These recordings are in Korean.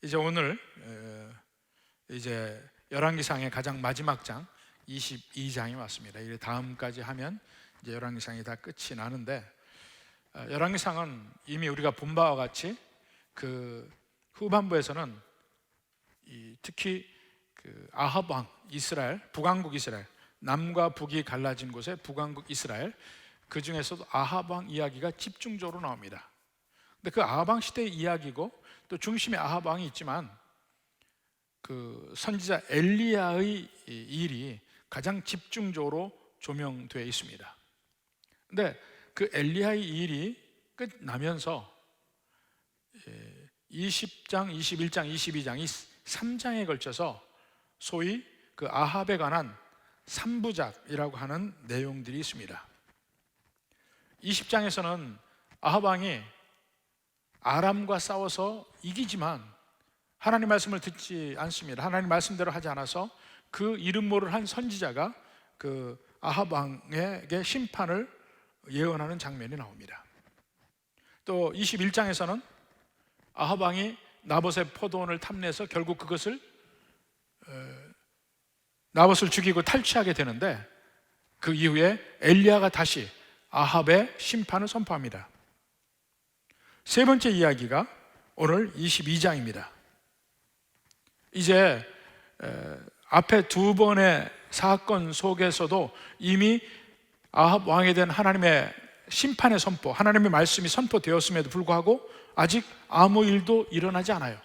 이제 오늘 이제 열왕기상의 가장 마지막 장 22장이 왔습니다. 이 다음까지 하면 이제 열왕기상이 다 끝이 나는데, 열왕기상은 이미 우리가 본 바와 같이 그 후반부에서는 특히 그 아합 왕 이스라엘, 북왕국 이스라엘, 남과 북이 갈라진 곳에 북왕국 이스라엘, 그 중에서도 아합 왕 이야기가 집중적으로 나옵니다. 근데 그 아합 왕 시대의 이야기고 또 중심에 아합 왕이 있지만 그 선지자 엘리야의 일이 가장 집중적으로 조명되어 있습니다. 근데 그 엘리야의 일이 끝나면서 20장, 21장, 22장 이 3장에 걸쳐서 소위 그 아합에 관한 3부작이라고 하는 내용들이 있습니다. 20장에서는 아합 왕이 아람과 싸워서 이기지만 하나님 말씀을 듣지 않습니다. 하나님 말씀대로 하지 않아서 그 이름 모를 한 선지자가 그 아합 왕에게 심판을 예언하는 장면이 나옵니다. 또 21장에서는 아합 왕이 나봇의 포도원을 탐내서 결국 그것을 나봇을 죽이고 탈취하게 되는데, 그 이후에 엘리야가 다시 아합의 심판을 선포합니다. 세 번째 이야기가 오늘 22장입니다. 이제 앞에 두 번의 사건 속에서도 이미 아합 왕에 대한 하나님의 심판의 선포, 하나님의 말씀이 선포되었음에도 불구하고 아직 아무 일도 일어나지 않아요.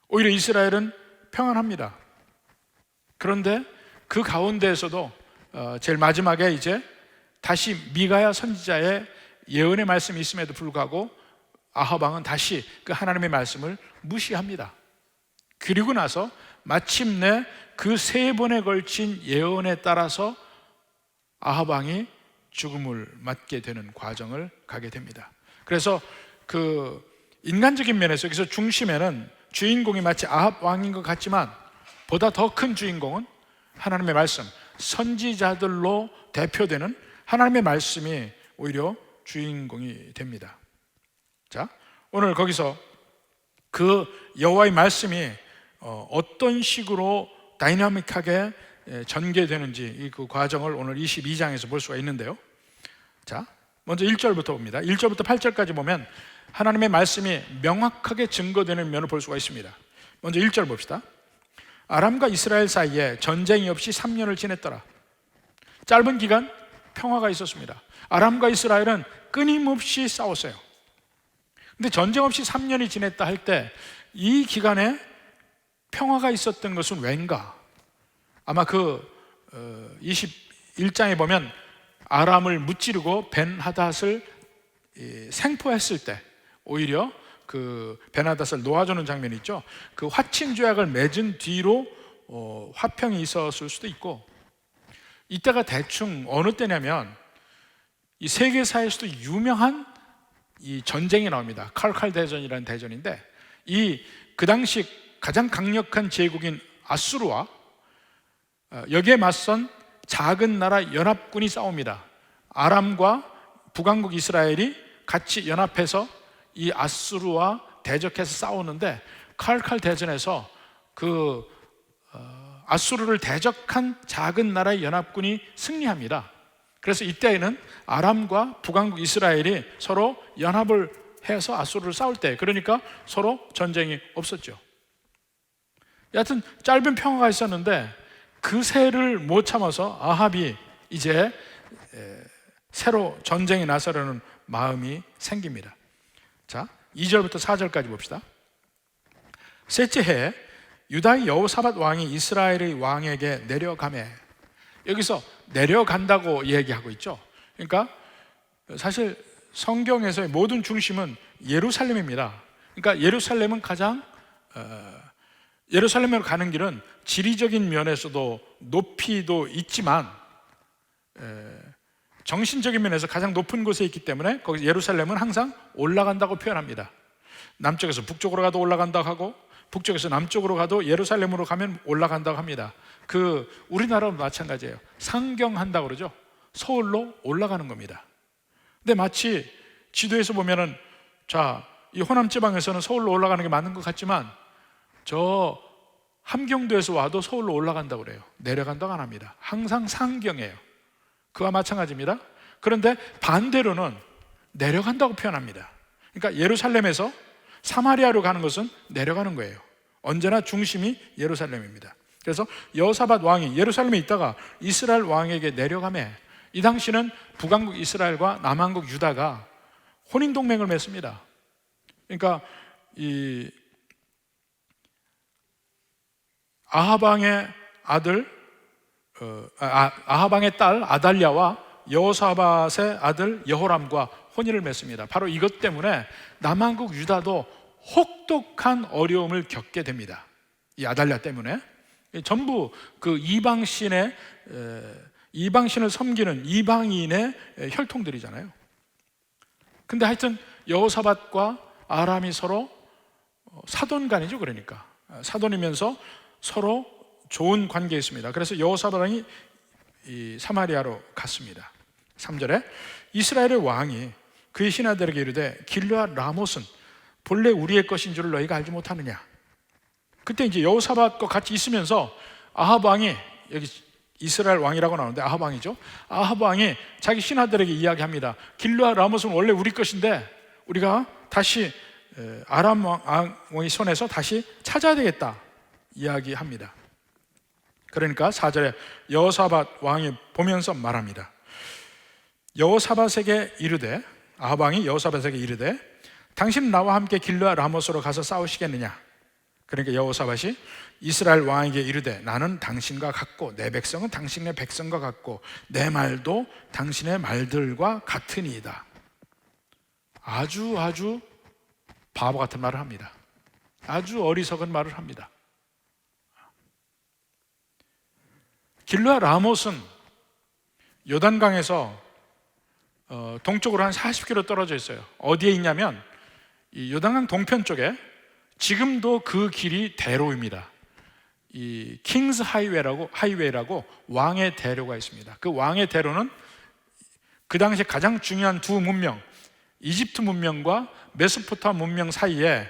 오히려 이스라엘은 평안합니다. 그런데 그 가운데에서도 제일 마지막에 이제 다시 미가야 선지자의 예언의 말씀이 있음에도 불구하고 아합 왕은 다시 그 하나님의 말씀을 무시합니다. 그리고 나서 마침내 그 세 번에 걸친 예언에 따라서 아합 왕이 죽음을 맞게 되는 과정을 가게 됩니다. 그래서 그 인간적인 면에서 여기서 중심에는 주인공이 마치 아합 왕인 것 같지만 보다 더 큰 주인공은 하나님의 말씀, 선지자들로 대표되는 하나님의 말씀이 오히려 주인공이 됩니다. 자, 오늘 거기서 그 여호와의 말씀이 어떤 식으로 다이나믹하게 전개되는지 그 과정을 오늘 22장에서 볼 수가 있는데요. 자, 먼저 1절부터 봅니다. 1절부터 8절까지 보면 하나님의 말씀이 명확하게 증거되는 면을 볼 수가 있습니다. 먼저 1절 봅시다. 아람과 이스라엘 사이에 전쟁이 없이 3년을 지냈더라. 짧은 기간 평화가 있었습니다. 아람과 이스라엘은 끊임없이 싸웠어요. 근데 전쟁 없이 3년이 지냈다 할 때 이 기간에 평화가 있었던 것은 왠가? 아마 그 21장에 보면 아람을 무찌르고 벤하닷을 생포했을 때 오히려 그 벤하닷을 놓아주는 장면이 있죠. 그 화친 조약을 맺은 뒤로 화평이 있었을 수도 있고, 이때가 대충 어느 때냐면 이 세계사에서도 유명한 이 전쟁이 나옵니다. 칼칼 대전이라는 대전인데, 그 당시 가장 강력한 제국인 아수르와 여기에 맞선 작은 나라 연합군이 싸웁니다. 아람과 북왕국 이스라엘이 같이 연합해서 이 아수르와 대적해서 싸우는데, 칼칼 대전에서 그 아수르를 대적한 작은 나라의 연합군이 승리합니다. 그래서 이때에는 아람과 북왕국 이스라엘이 서로 연합을 해서 아수르를 싸울 때, 그러니까 서로 전쟁이 없었죠. 여하튼 짧은 평화가 있었는데 그 새를 못 참아서 아합이 이제 새로 전쟁에 나서려는 마음이 생깁니다. 자, 2절부터 4절까지 봅시다. 셋째 해에 유다의 여호사밧 왕이 이스라엘의 왕에게 내려가매. 여기서 내려간다고 얘기하고 있죠. 그러니까 사실 성경에서의 모든 중심은 예루살렘입니다. 그러니까 예루살렘은 가장 예루살렘으로 가는 길은 지리적인 면에서도 높이도 있지만 정신적인 면에서 가장 높은 곳에 있기 때문에 거기 예루살렘은 항상 올라간다고 표현합니다. 남쪽에서 북쪽으로 가도 올라간다고 하고, 북쪽에서 남쪽으로 가도 예루살렘으로 가면 올라간다고 합니다. 그 우리나라도 마찬가지예요. 상경한다고 그러죠. 서울로 올라가는 겁니다. 근데 마치 지도에서 보면은 자, 이 호남 지방에서는 서울로 올라가는 게 맞는 것 같지만 저 함경도에서 와도 서울로 올라간다고 그래요. 내려간다고 안 합니다. 항상 상경이에요. 그와 마찬가지입니다. 그런데 반대로는 내려간다고 표현합니다. 그러니까 예루살렘에서 사마리아로 가는 것은 내려가는 거예요. 언제나 중심이 예루살렘입니다. 그래서 여호사밧 왕이 예루살렘에 있다가 이스라엘 왕에게 내려가매 이 당시는 북왕국 이스라엘과 남왕국 유다가 혼인동맹을 맺습니다. 그러니까 이 아하방의 아들 아하방의 딸 아달랴와 여호사밧의 아들 여호람과 혼인을 맺습니다. 바로 이것 때문에 남왕국 유다도 혹독한 어려움을 겪게 됩니다. 이 아달랴 때문에 전부 그 이방신을 섬기는 이방인의 혈통들이잖아요. 근데 하여튼 여호사밧과 아람이 서로 사돈간이죠. 그러니까 사돈이면서 서로 좋은 관계에 있습니다. 그래서 여호사밧 왕이 이 사마리아로 갔습니다. 3절에 이스라엘의 왕이 그의 신하들에게 이르되 길르앗 라못은 본래 우리의 것인 줄을 너희가 알지 못하느냐. 그때 이제 여호사밧과 같이 있으면서 아합 왕이, 여기 이스라엘 왕이라고 나오는데 아합 왕이죠. 아합 왕이 자기 신하들에게 이야기합니다. 길르앗 라못은 원래 우리 것인데 우리가 다시 아람 왕의 손에서 다시 찾아야 되겠다 이야기합니다. 그러니까 4절에 여호사밧 왕이 보면서 말합니다. 여호사밧에게 이르되, 아합 왕이 여호사밧에게 이르되 당신은 나와 함께 길르앗 라못으로 가서 싸우시겠느냐. 그러니까 여호사밧이 이스라엘 왕에게 이르되 나는 당신과 같고 내 백성은 당신의 백성과 같고 내 말도 당신의 말들과 같으니이다. 아주 바보 같은 말을 합니다. 아주 어리석은 말을 합니다. 길르앗 라못은 요단강에서 동쪽으로 한 40km 떨어져 있어요. 어디에 있냐면 이 요단강 동편 쪽에 지금도 그 길이 대로입니다. 이 킹스 하이웨이라고 왕의 대로가 있습니다. 그 왕의 대로는 그 당시에 가장 중요한 두 문명, 이집트 문명과 메소포타미아 문명 사이에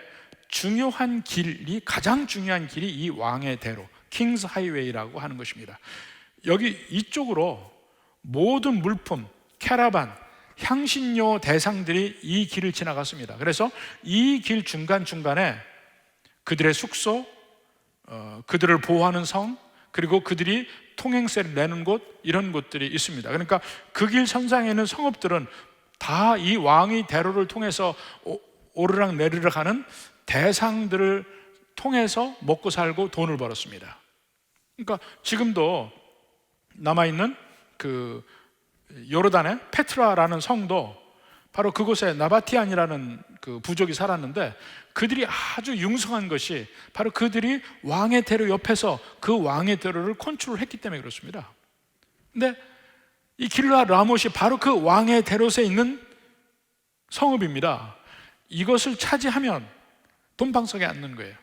가장 중요한 길이 이 왕의 대로, 킹스 하이웨이라고 하는 것입니다. 여기 이쪽으로 모든 물품, 캐러반, 향신료 대상들이 이 길을 지나갔습니다. 그래서 이 길 중간중간에 그들의 숙소, 그들을 보호하는 성, 그리고 그들이 통행세를 내는 곳, 이런 곳들이 있습니다. 그러니까 그 길 선상에 있는 성읍들은 다 이 왕의 대로를 통해서 오르락 내리락 하는 대상들을 통해서 먹고 살고 돈을 벌었습니다. 그러니까 지금도 남아있는 그 요르단의 페트라라는 성도 바로 그곳에 나바티안이라는 그 부족이 살았는데 그들이 아주 융성한 것이 바로 그들이 왕의 대로 옆에서 그 왕의 대로를 컨트롤했기 때문에 그렇습니다. 근데 이 길르앗 라못이 바로 그 왕의 대로에 있는 성읍입니다. 이것을 차지하면 돈방석에 앉는 거예요.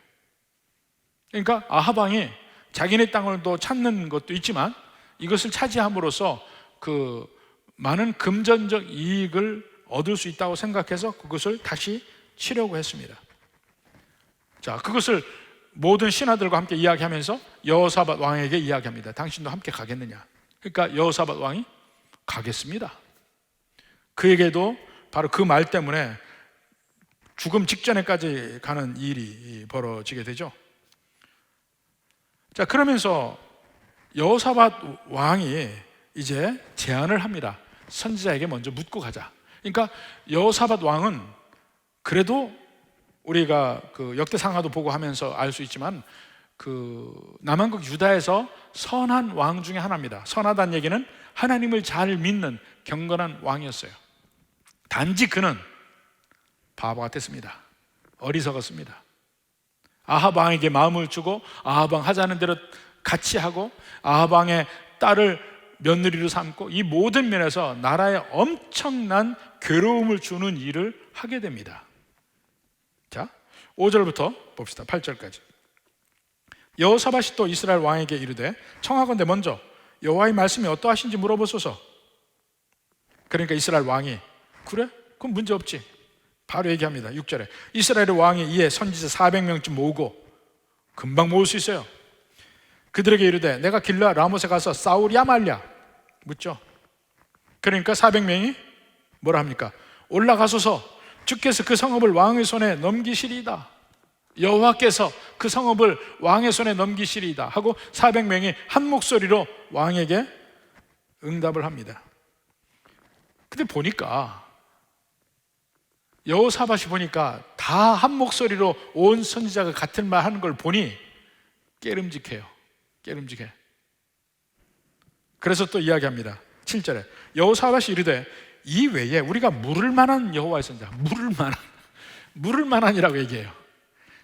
그러니까 아합 왕이 자기네 땅을 또 찾는 것도 있지만 이것을 차지함으로써 그 많은 금전적 이익을 얻을 수 있다고 생각해서 그것을 다시 치려고 했습니다. 자, 그것을 모든 신하들과 함께 이야기하면서 여호사밧 왕에게 이야기합니다. 당신도 함께 가겠느냐. 그러니까 여호사밧 왕이 가겠습니다. 그에게도 바로 그 말 때문에 죽음 직전에까지 가는 일이 벌어지게 되죠. 자, 그러면서 여호사밧 왕이 이제 제안을 합니다. 선지자에게 먼저 묻고 가자. 그러니까 여호사밧 왕은 그래도 우리가 그 역대상하도 보고 하면서 알 수 있지만 그 남왕국 유다에서 선한 왕 중에 하나입니다. 선하다는 얘기는 하나님을 잘 믿는 경건한 왕이었어요. 단지 그는 바보 같았습니다. 어리석었습니다. 아합 왕에게 마음을 주고 아합 왕 하자는 대로 같이 하고 아합 왕의 딸을 며느리로 삼고 이 모든 면에서 나라에 엄청난 괴로움을 주는 일을 하게 됩니다. 자, 5절부터 봅시다. 8절까지. 여호사밧이 또 이스라엘 왕에게 이르되 청하건대 먼저 여호와의 말씀이 어떠하신지 물어보소서. 그러니까 이스라엘 왕이 그래? 그럼 문제 없지. 바로 얘기합니다. 6절에 이스라엘의 왕이 이에 선지자 400명쯤 모으고, 금방 모을 수 있어요. 그들에게 이르되 내가 길라 라못에 가서 싸우랴 말랴 묻죠. 그러니까 400명이 뭐라 합니까? 올라가소서, 주께서 그 성읍을 왕의 손에 넘기시리이다. 여호와께서 그 성읍을 왕의 손에 넘기시리이다 하고 400명이 한 목소리로 왕에게 응답을 합니다. 근데 보니까 여호사밧이 보니까 다 한 목소리로 온 선지자가 같은 말 하는 걸 보니 깨름직해요. 깨름직해. 그래서 또 이야기합니다. 7절에 여호사밧이 이르되 이 외에 우리가 물을 만한 여호와의 선지자, 물을 만한이라고 얘기해요.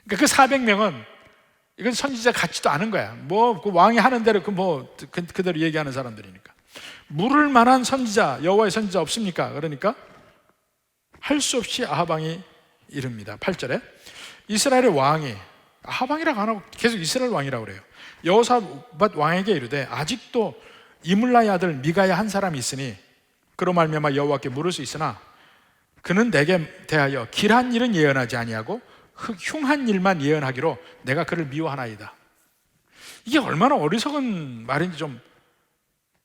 그러니까 그 400명은 이건 선지자 같지도 않은 거야. 뭐 그 왕이 하는 대로 그대로 얘기하는 사람들이니까. 물을 만한 선지자, 여호와의 선지자 없습니까? 그러니까 할 수 없이 아합 왕이 이릅니다. 8절에 이스라엘의 왕이, 아합 왕이라고 안 하고 계속 이스라엘 왕이라고 그래요. 여호사밧 왕에게 이르되 아직도 이물라의 아들 미가야 한 사람이 있으니 그로 말미암아 여호와께 물을 수 있으나 그는 내게 대하여 길한 일은 예언하지 아니하고 흉한 일만 예언하기로 내가 그를 미워하나이다. 이게 얼마나 어리석은 말인지 좀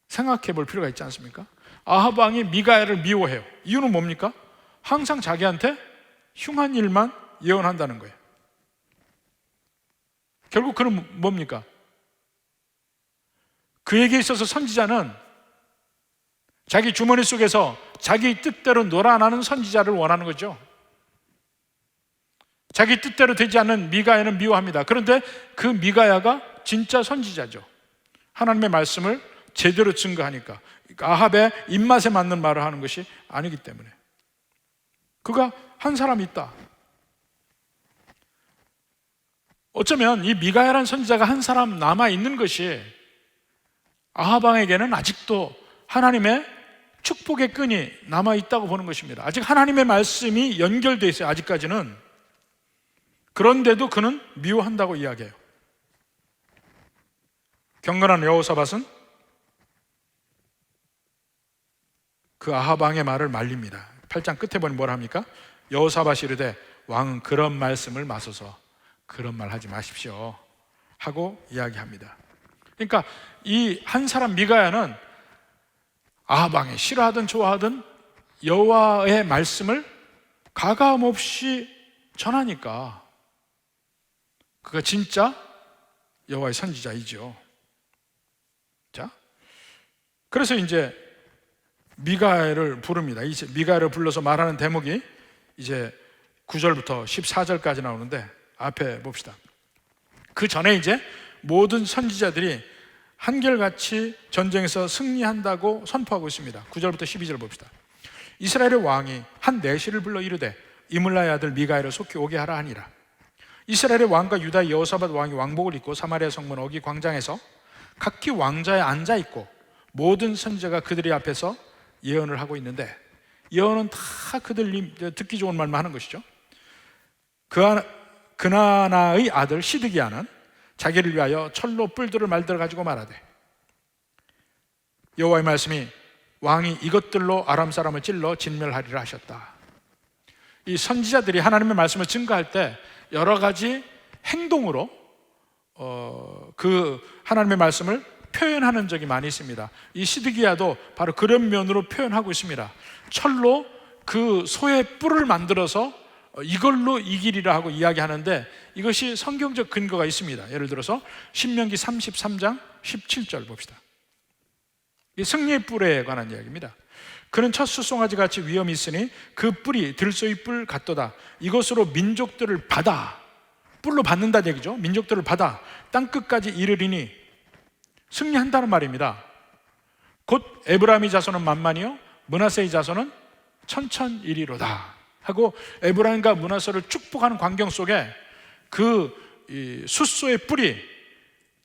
생각해 볼 필요가 있지 않습니까? 아합 왕이 미가야를 미워해요. 이유는 뭡니까? 항상 자기한테 흉한 일만 예언한다는 거예요. 결국 그는 뭡니까? 그에게 있어서 선지자는 자기 주머니 속에서 자기 뜻대로 놀아나는 선지자를 원하는 거죠. 자기 뜻대로 되지 않는 미가야는 미워합니다. 그런데 그 미가야가 진짜 선지자죠. 하나님의 말씀을 제대로 증거하니까. 아합의 입맛에 맞는 말을 하는 것이 아니기 때문에. 그가 한 사람이 있다. 어쩌면 이 미가야라는 선지자가 한 사람 남아있는 것이 아합 왕에게는 아직도 하나님의 축복의 끈이 남아있다고 보는 것입니다. 아직 하나님의 말씀이 연결되어 있어요. 아직까지는. 그런데도 그는 미워한다고 이야기해요. 경건한 여호사밧은 그 아합 왕의 말을 말립니다. 8장 끝에 보니 뭐라 합니까? 여호사밧이 이르되 왕은 그런 말씀을 마소서, 그런 말 하지 마십시오 하고 이야기합니다. 그러니까 이 한 사람 미가야는 아합 왕이 싫어하든 좋아하든 여호와의 말씀을 가감없이 전하니까 그가 진짜 여호와의 선지자이죠. 자, 그래서 이제 미가야를 부릅니다. 이제 미가야를 불러서 말하는 대목이 이제 9절부터 14절까지 나오는데 앞에 봅시다. 그 전에 이제 모든 선지자들이 한결같이 전쟁에서 승리한다고 선포하고 있습니다. 9절부터 12절 봅시다. 이스라엘의 왕이 한 내시를 불러 이르되 이물라의 아들 미가야를 속히 오게 하라 하니라. 이스라엘의 왕과 유다의 여호사밧 왕이 왕복을 입고 사마리아 성문 어기 광장에서 각기 왕좌에 앉아 있고 모든 선지자가 그들의 앞에서 예언을 하고 있는데, 예언은 다 그들 듣기 좋은 말만 하는 것이죠. 그나나의 아들 시드기야는 자기를 위하여 철로 뿔들을 만들어 가지고 말하되 여호와의 말씀이 왕이 이것들로 아람 사람을 찔러 진멸하리라 하셨다. 이 선지자들이 하나님의 말씀을 증거할 때 여러 가지 행동으로 그 하나님의 말씀을 표현하는 적이 많이 있습니다. 이 시드기야도 바로 그런 면으로 표현하고 있습니다. 철로 그 소의 뿔을 만들어서 이걸로 이기리라 하고 이야기하는데 이것이 성경적 근거가 있습니다. 예를 들어서 신명기 33장 17절 봅시다. 이 승리의 뿔에 관한 이야기입니다. 그는 첫 수송아지 같이 위엄이 있으니 그 뿔이 들소의 뿔 같도다. 이것으로 민족들을 받아, 뿔로 받는다는 얘기죠. 민족들을 받아 땅끝까지 이르리니 승리한다는 말입니다. 곧 에브라임의 자손은 만만이요 므낫세의 자손은 천천일이로다 하고 에브라임과 므낫세를 축복하는 광경 속에 그 숫소의 뿔이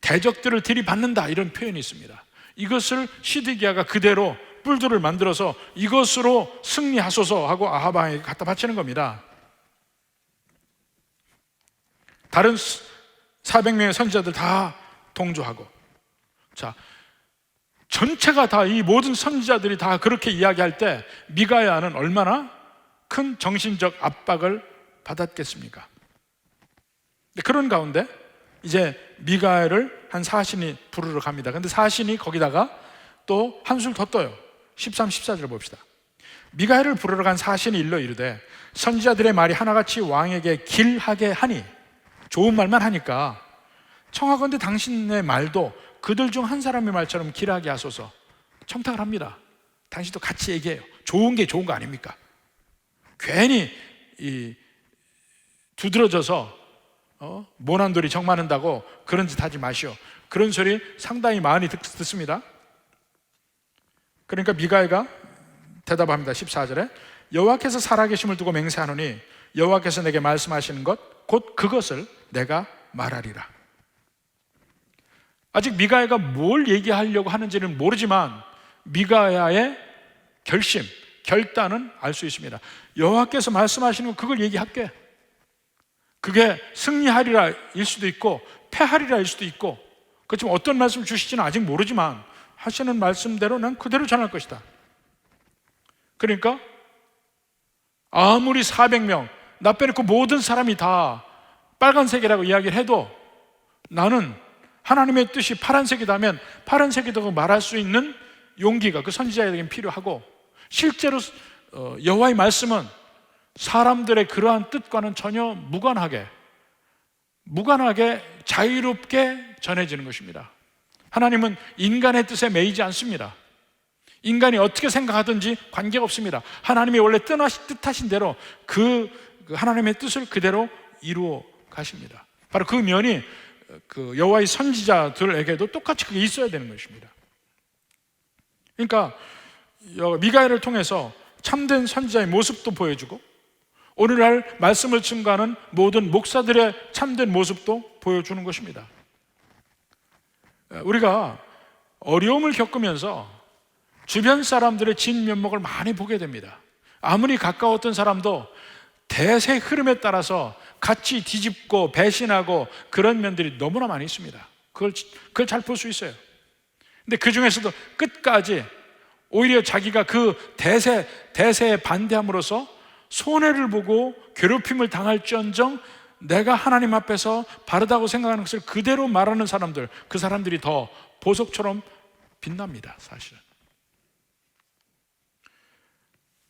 대적들을 들이받는다, 이런 표현이 있습니다. 이것을 시드기야가 그대로 뿔들을 만들어서 이것으로 승리하소서 하고 아합 왕에게 갖다 바치는 겁니다. 다른 400명의 선지자들 다 동조하고, 자, 전체가 다, 이 모든 선지자들이 다 그렇게 이야기할 때 미가야는 얼마나 큰 정신적 압박을 받았겠습니까? 그런 가운데 이제 미가엘을 한 사신이 부르러 갑니다. 근데 사신이 거기다가 또 한술 더 떠요. 13, 14절 봅시다. 미가엘을 부르러 간 사신이 일러 이르되 선지자들의 말이 하나같이 왕에게 길하게 하니, 좋은 말만 하니까 청하건대 당신의 말도 그들 중 한 사람의 말처럼 길하게 하소서. 청탁을 합니다. 당신도 같이 얘기해요. 좋은 게 좋은 거 아닙니까? 괜히 두드러져서 모난돌이 정 많은다고 그런 짓 하지 마시오. 그런 소리 상당히 많이 듣습니다. 그러니까 미가엘가 대답합니다. 14절에 여호와께서 살아계심을 두고 맹세하노니 여호와께서 내게 말씀하시는 것 곧 그것을 내가 말하리라. 아직 미가야가 뭘 얘기하려고 하는지는 모르지만 미가야의 결심, 결단은 알 수 있습니다. 여호와께서 말씀하시는 거 그걸 얘기할게. 그게 승리하리라 일 수도 있고 패하리라 일 수도 있고, 그렇지만 어떤 말씀 주실지는 아직 모르지만 하시는 말씀대로 난 그대로 전할 것이다. 그러니까 아무리 400명 나 빼놓고 모든 사람이 다 빨간색이라고 이야기를 해도 나는 하나님의 뜻이 파란색이라면 파란색이라고 말할 수 있는 용기가 그 선지자에게는 필요하고, 실제로 여호와의 말씀은 사람들의 그러한 뜻과는 전혀 무관하게 자유롭게 전해지는 것입니다. 하나님은 인간의 뜻에 매이지 않습니다. 인간이 어떻게 생각하든지 관계가 없습니다. 하나님이 원래 뜻하신 대로 그 하나님의 뜻을 그대로 이루어 가십니다. 바로 그 면이 그 여호와의 선지자들에게도 똑같이 그게 있어야 되는 것입니다. 그러니까 미가엘을 통해서 참된 선지자의 모습도 보여주고, 오늘날 말씀을 증거하는 모든 목사들의 참된 모습도 보여주는 것입니다. 우리가 어려움을 겪으면서 주변 사람들의 진면목을 많이 보게 됩니다. 아무리 가까웠던 사람도 대세 흐름에 따라서 같이 뒤집고 배신하고 그런 면들이 너무나 많이 있습니다. 그걸 잘 볼 수 있어요. 근데 그 중에서도 끝까지 오히려 자기가 그 대세에 반대함으로써 손해를 보고 괴롭힘을 당할지언정 내가 하나님 앞에서 바르다고 생각하는 것을 그대로 말하는 사람들, 그 사람들이 더 보석처럼 빛납니다. 사실은.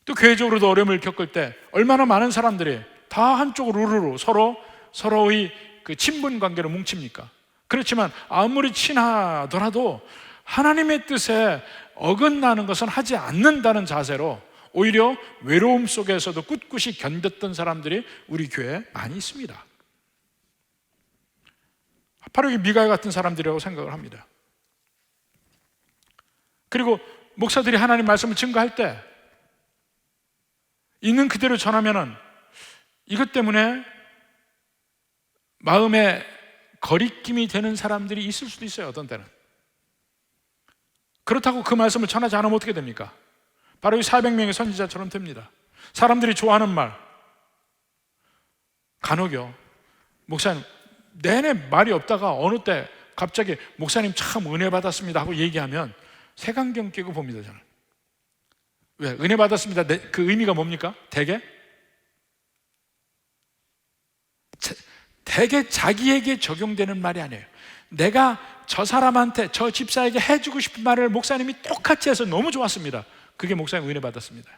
또 교회적으로도 어려움을 겪을 때 얼마나 많은 사람들이 다 한쪽으로 우르르 서로의 그 친분 관계로 뭉칩니까? 그렇지만 아무리 친하더라도 하나님의 뜻에 어긋나는 것은 하지 않는다는 자세로 오히려 외로움 속에서도 꿋꿋이 견뎠던 사람들이 우리 교회에 많이 있습니다. 바로 이 미가야 같은 사람들이라고 생각을 합니다. 그리고 목사들이 하나님 말씀을 증거할 때 있는 그대로 전하면은 이것 때문에 마음에 거리낌이 되는 사람들이 있을 수도 있어요. 어떤 때는. 그렇다고 그 말씀을 전하지 않으면 어떻게 됩니까? 바로 이 400명의 선지자처럼 됩니다. 사람들이 좋아하는 말, 간혹요, 목사님 내내 말이 없다가 어느 때 갑자기 목사님 참 은혜 받았습니다 하고 얘기하면 색안경 끼고 봅니다. 저는. 왜? 은혜 받았습니다. 그 의미가 뭡니까? 대개 자기에게 적용되는 말이 아니에요. 내가 저 사람한테, 저 집사에게 해주고 싶은 말을 목사님이 똑같이 해서 너무 좋았습니다. 그게 목사님 은혜 받았습니다.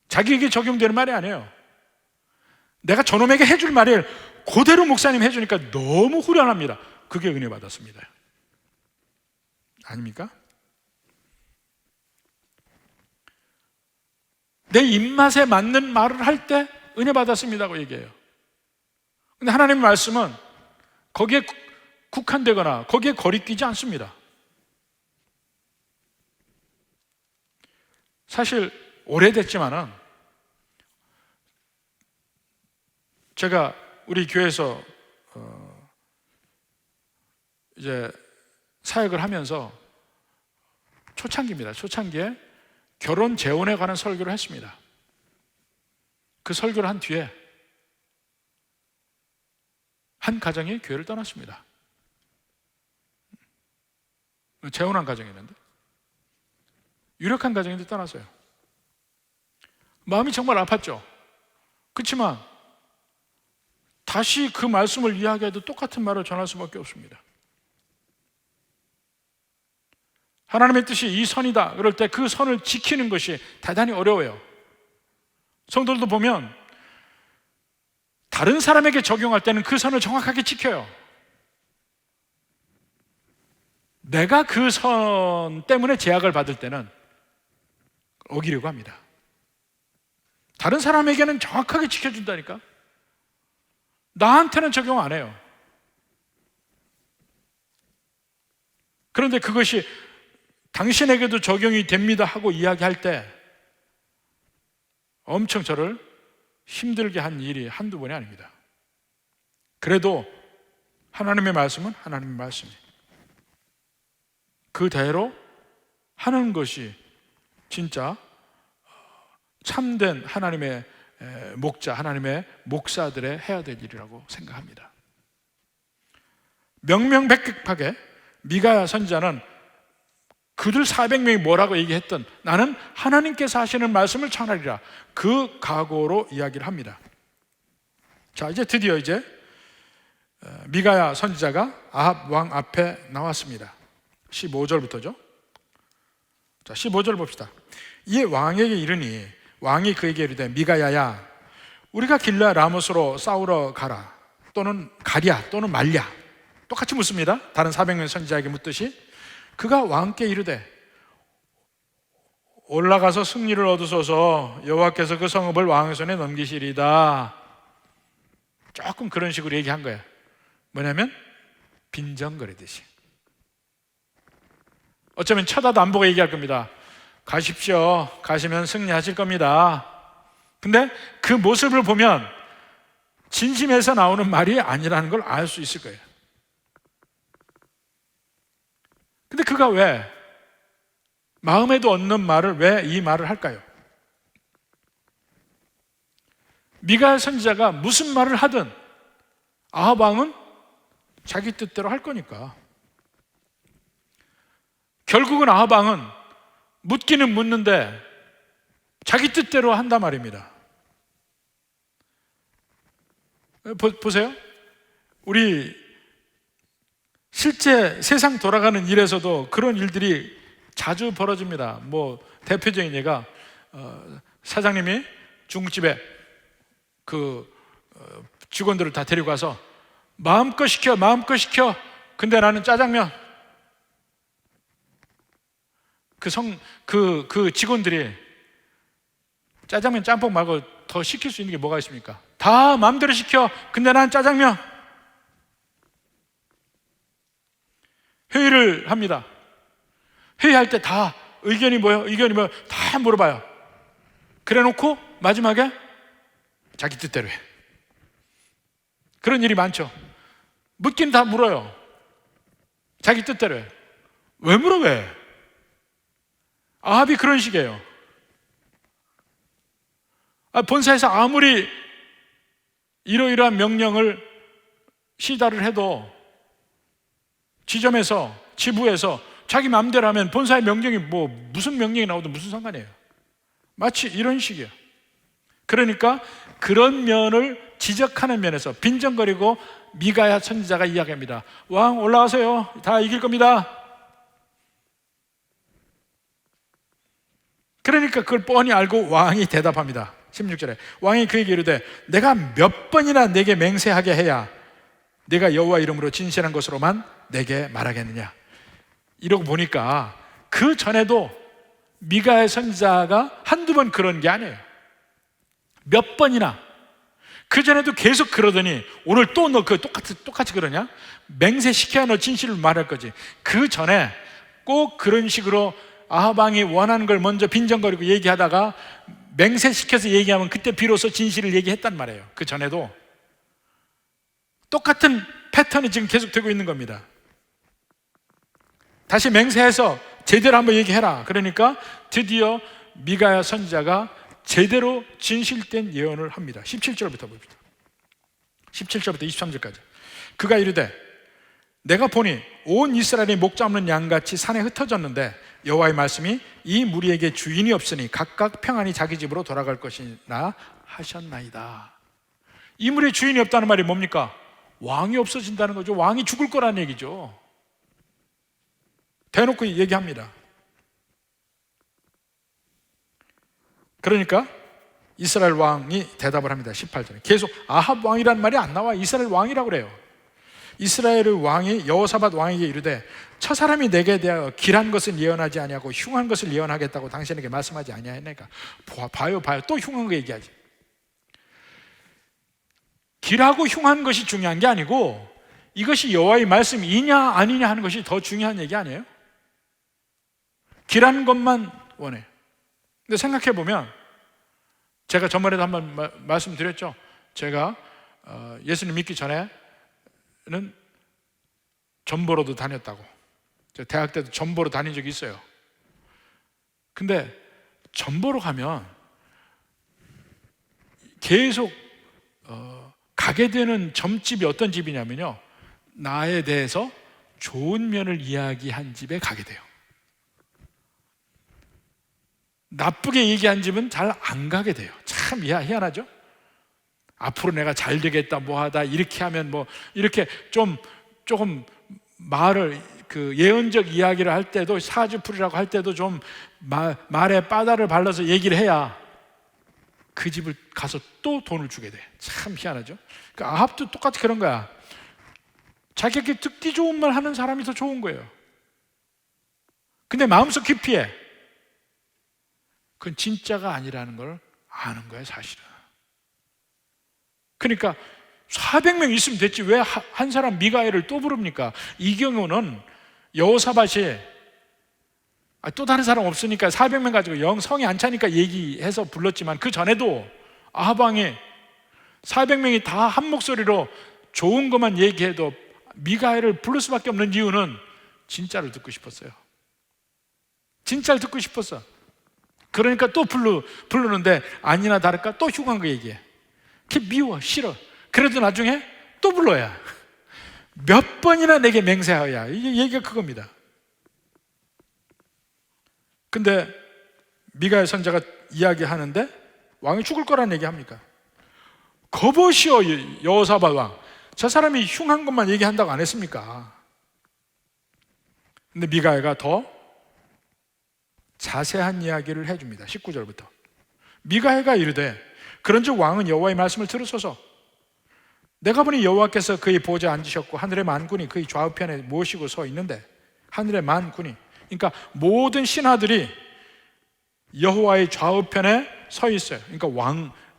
자기에게 적용되는 말이 아니에요. 내가 저놈에게 해줄 말을 그대로 목사님 해주니까 너무 후련합니다. 그게 은혜 받았습니다. 아닙니까? 내 입맛에 맞는 말을 할 때 은혜 받았습니다고 얘기해요. 근데 하나님의 말씀은 거기에 국한되거나 거기에 거리끼지 않습니다. 사실 오래됐지만은 제가 우리 교회에서 이제 사역을 하면서 초창기입니다. 초창기에 결혼 재혼에 관한 설교를 했습니다. 그 설교를 한 뒤에 한 가정이 교회를 떠났습니다. 재혼한 가정이었는데 유력한 가정인데 떠났어요. 마음이 정말 아팠죠. 그렇지만 다시 그 말씀을 이야기해도 똑같은 말을 전할 수밖에 없습니다. 하나님의 뜻이 이 선이다 그럴 때 그 선을 지키는 것이 대단히 어려워요. 성도들도 보면 다른 사람에게 적용할 때는 그 선을 정확하게 지켜요. 내가 그 선 때문에 제약을 받을 때는 어기려고 합니다. 다른 사람에게는 정확하게 지켜준다니까. 나한테는 적용 안 해요. 그런데 그것이 당신에게도 적용이 됩니다 하고 이야기할 때 엄청 저를 힘들게 한 일이 한두 번이 아닙니다. 그래도 하나님의 말씀은 하나님의 말씀이에요. 그대로 하는 것이 진짜 참된 하나님의 목자, 하나님의 목사들의 해야 될 일이라고 생각합니다. 명명백백하게 미가야 선지자는 그들 400명이 뭐라고 얘기했던 나는 하나님께서 하시는 말씀을 전하리라 그 각오로 이야기를 합니다. 자, 이제 드디어 미가야 선지자가 아합 왕 앞에 나왔습니다. 15절부터죠. 자, 15절 봅시다. 이에 왕에게 이르니 왕이 그에게 이르되 미가야야 우리가 길라 라못으로 싸우러 가라 또는 가랴 또는 말랴. 똑같이 묻습니다. 다른 400명 선지자에게 묻듯이. 그가 왕께 이르되 올라가서 승리를 얻으소서 여호와께서 그 성읍을 왕의 손에 넘기시리다. 조금 그런 식으로 얘기한 거예요. 뭐냐면 빈정거리듯이. 어쩌면 쳐다도 안 보고 얘기할 겁니다. 가십시오. 가시면 승리하실 겁니다. 근데 그 모습을 보면 진심에서 나오는 말이 아니라는 걸 알 수 있을 거예요. 근데 그가 왜 마음에도 없는 말을 왜 이 말을 할까요? 미가 선지자가 무슨 말을 하든 아합 왕은 자기 뜻대로 할 거니까. 결국은 아합 왕은 묻기는 묻는데 자기 뜻대로 한단 말입니다. 보세요. 우리 실제 세상 돌아가는 일에서도 그런 일들이 자주 벌어집니다. 대표적인 예가 사장님이 중국집에 직원들을 다 데리고 가서 마음껏 시켜. 근데 나는 짜장면. 그 직원들이 짜장면 짬뽕 말고 더 시킬 수 있는 게 뭐가 있습니까? 다 마음대로 시켜. 근데 난 짜장면. 회의를 합니다. 회의할 때 다 의견이 뭐예요? 다 물어봐요. 그래 놓고 마지막에 자기 뜻대로 해. 그런 일이 많죠. 묻긴 다 물어요. 자기 뜻대로 해. 왜 물어 왜? 아합이 그런 식이에요. 본사에서 아무리 이러이러한 명령을 시달을 해도 지점에서 지부에서 자기 마음대로 하면 본사의 명령이 무슨 명령이 나오든 무슨 상관이에요. 마치 이런 식이에요. 그러니까 그런 면을 지적하는 면에서 빈정거리고 미가야 선지자가 이야기합니다. 왕 올라가세요. 다 이길 겁니다. 그러니까 그걸 뻔히 알고 왕이 대답합니다. 16절에 왕이 그에게 이르되 내가 몇 번이나 내게 맹세하게 해야 내가 여호와 이름으로 진실한 것으로만 내게 말하겠느냐. 이러고 보니까 그 전에도 미가야 선지자가 한두 번 그런 게 아니에요. 몇 번이나. 그 전에도 계속 그러더니 오늘 또 너 똑같이 그러냐? 맹세시켜야 너 진실을 말할 거지. 그 전에 꼭 그런 식으로 아합 왕이 원하는 걸 먼저 빈정거리고 얘기하다가 맹세시켜서 얘기하면 그때 비로소 진실을 얘기했단 말이에요. 그 전에도 똑같은 패턴이 지금 계속되고 있는 겁니다. 다시 맹세해서 제대로 한번 얘기해라. 그러니까 드디어 미가야 선지자가 제대로 진실된 예언을 합니다. 17절부터 봅시다. 17절부터 23절까지. 그가 이르되 내가 보니 온 이스라엘이 목자 없는 양같이 산에 흩어졌는데 여호와의 말씀이 이 무리에게 주인이 없으니 각각 평안히 자기 집으로 돌아갈 것이나 하셨나이다. 이 무리의 주인이 없다는 말이 뭡니까? 왕이 없어진다는 거죠. 왕이 죽을 거라는 얘기죠. 대놓고 얘기합니다. 그러니까 이스라엘 왕이 대답을 합니다. 18절에 계속 아합 왕이라는 말이 안 나와. 이스라엘 왕이라고 그래요. 이스라엘의 왕이 여호사밧 왕에게 이르되 저 사람이 내게 대하여 길한 것은 예언하지 아니하고 흉한 것을 예언하겠다고 당신에게 말씀하지 아니하였나이까. 봐요 또 흉한 거 얘기하지. 길하고 흉한 것이 중요한 게 아니고 이것이 여호와의 말씀이냐 아니냐 하는 것이 더 중요한 얘기 아니에요? 길한 것만 원해. 근데 생각해 보면 제가 전번에도 한번 말씀드렸죠. 제가 예수님 믿기 전에는 전보로도 다녔다고. 제가 대학 때도 전보로 다닌 적이 있어요. 근데 전보로 가면 계속 가게 되는 점집이 어떤 집이냐면요, 나에 대해서 좋은 면을 이야기한 집에 가게 돼요. 나쁘게 얘기한 집은 잘 안 가게 돼요. 참 희한하죠? 앞으로 내가 잘 되겠다, 뭐 하다, 이렇게 하면 뭐, 이렇게 조금 말을, 예언적 이야기를 할 때도, 사주풀이라고 할 때도 좀 말에 바다를 발라서 얘기를 해야 그 집을 가서 또 돈을 주게 돼. 참 희한하죠? 그러니까 아합도 똑같이 그런 거야. 자기에게 듣기 좋은 말 하는 사람이 더 좋은 거예요. 근데 마음속 깊이에 그건 진짜가 아니라는 걸 아는 거예요, 사실은. 그러니까 400명 있으면 됐지 왜 한 사람 미가엘을 또 부릅니까? 이 경우는 여호사밧이 또 다른 사람 없으니까 400명 가지고 영 성이 안 차니까 얘기해서 불렀지만 그 전에도 아합 왕이 400명이 다 한 목소리로 좋은 것만 얘기해도 미가엘을 부를 수밖에 없는 이유는 진짜를 듣고 싶었어요. 진짜를 듣고 싶었어. 그러니까 또 부르는데 아니나 다를까 또 흉한 거 얘기해. 그게 미워, 싫어. 그래도 나중에 또 불러야. 몇 번이나 내게 맹세하여야. 이게 얘기가 그겁니다. 근데 미가엘 선자가 이야기하는데 왕이 죽을 거라는 얘기합니까? 거보시오 여호사밧 왕, 저 사람이 흉한 것만 얘기한다고 안 했습니까? 근데 미가엘가 더 자세한 이야기를 해줍니다. 19절부터 미가엘가 이르되 그런즉 왕은 여호와의 말씀을 들으소서. 내가 보니 여호와께서 그의 보좌에 앉으셨고 하늘의 만군이 그의 좌우편에 모시고 서 있는데, 하늘의 만군이, 그러니까 모든 신하들이 여호와의 좌우편에 서 있어요. 그러니까